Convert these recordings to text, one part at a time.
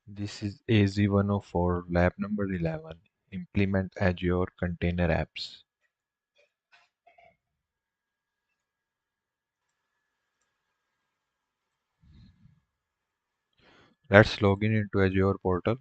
This is AZ-104-Lab number 11. Implement Azure Container Apps. Let's log in into Azure portal.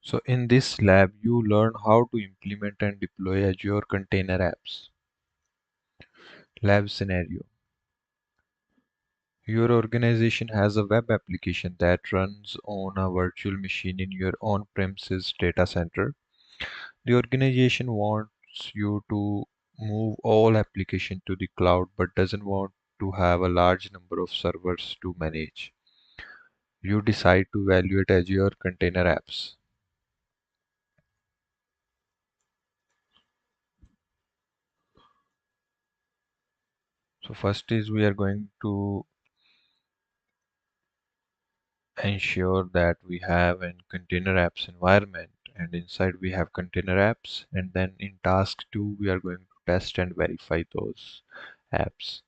So in this lab, you learn how to implement and deploy Azure Container Apps. Lab scenario. Your organization has a web application that runs on a virtual machine in your on-premises data center. The organization wants you to move all application to the cloud but doesn't want to have a large number of servers to manage. You decide to evaluate Azure Container Apps. So first is we are going to ensure that we have a container apps environment, and inside we have container apps, and then in task 2 we are going to test and verify those apps.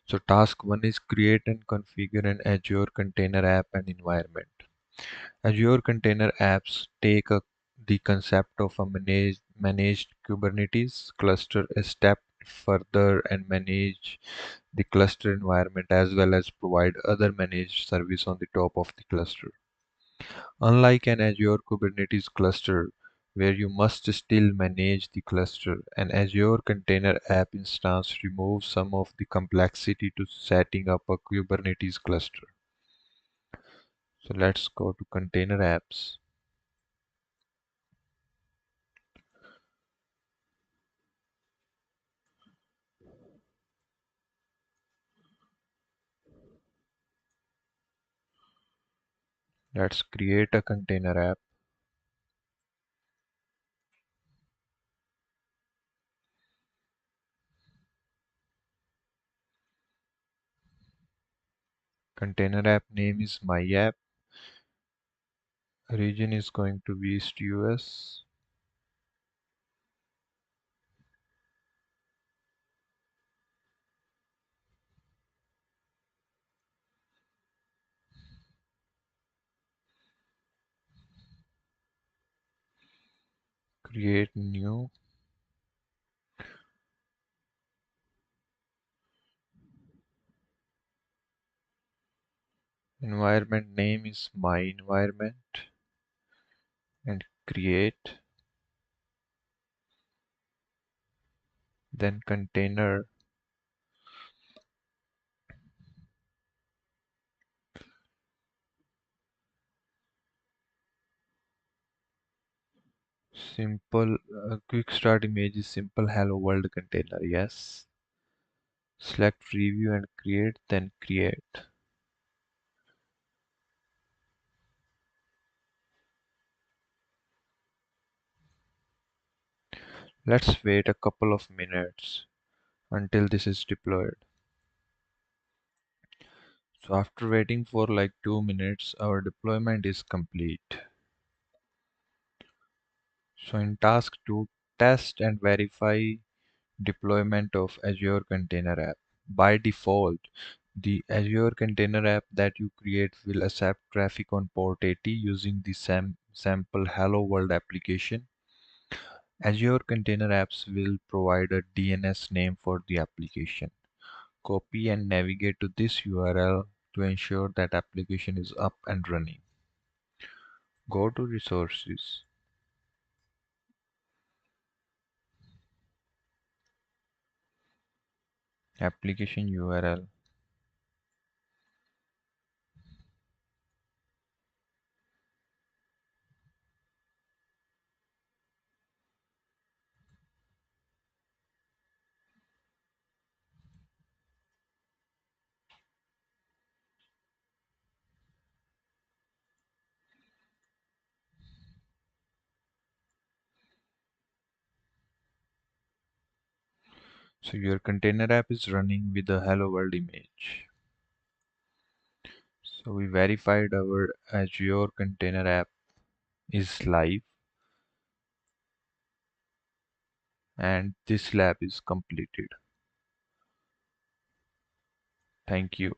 So task 1 is create and configure an Azure container app and environment. Azure Container Apps take the concept of a managed Kubernetes cluster a step further and manage the cluster environment as well as provide other managed service on the top of the cluster. Unlike an Azure Kubernetes cluster, where you must still manage the cluster, an Azure Container App instance removes some of the complexity to setting up a Kubernetes cluster. So let's go to Container Apps. Let's create a container app. Container app name is my app. Region is going to be East US. Create new. Environment name is my environment and create. Then container simple quick start image is simple hello world container. Yes. Select preview and create, then create. Let's wait a couple of minutes until this is deployed. So after waiting for like 2 minutes, our deployment is complete. So in task 2, test and verify deployment of Azure Container App. By default, the Azure Container App that you create will accept traffic on port 80 using the sample Hello World application. Azure Container Apps will provide a DNS name for the application. Copy and navigate to this URL to ensure that application is up and running. Go to resources. application URL. So your container app is running with a hello world image. So we verified our Azure Container App is live and this lab is completed. Thank you.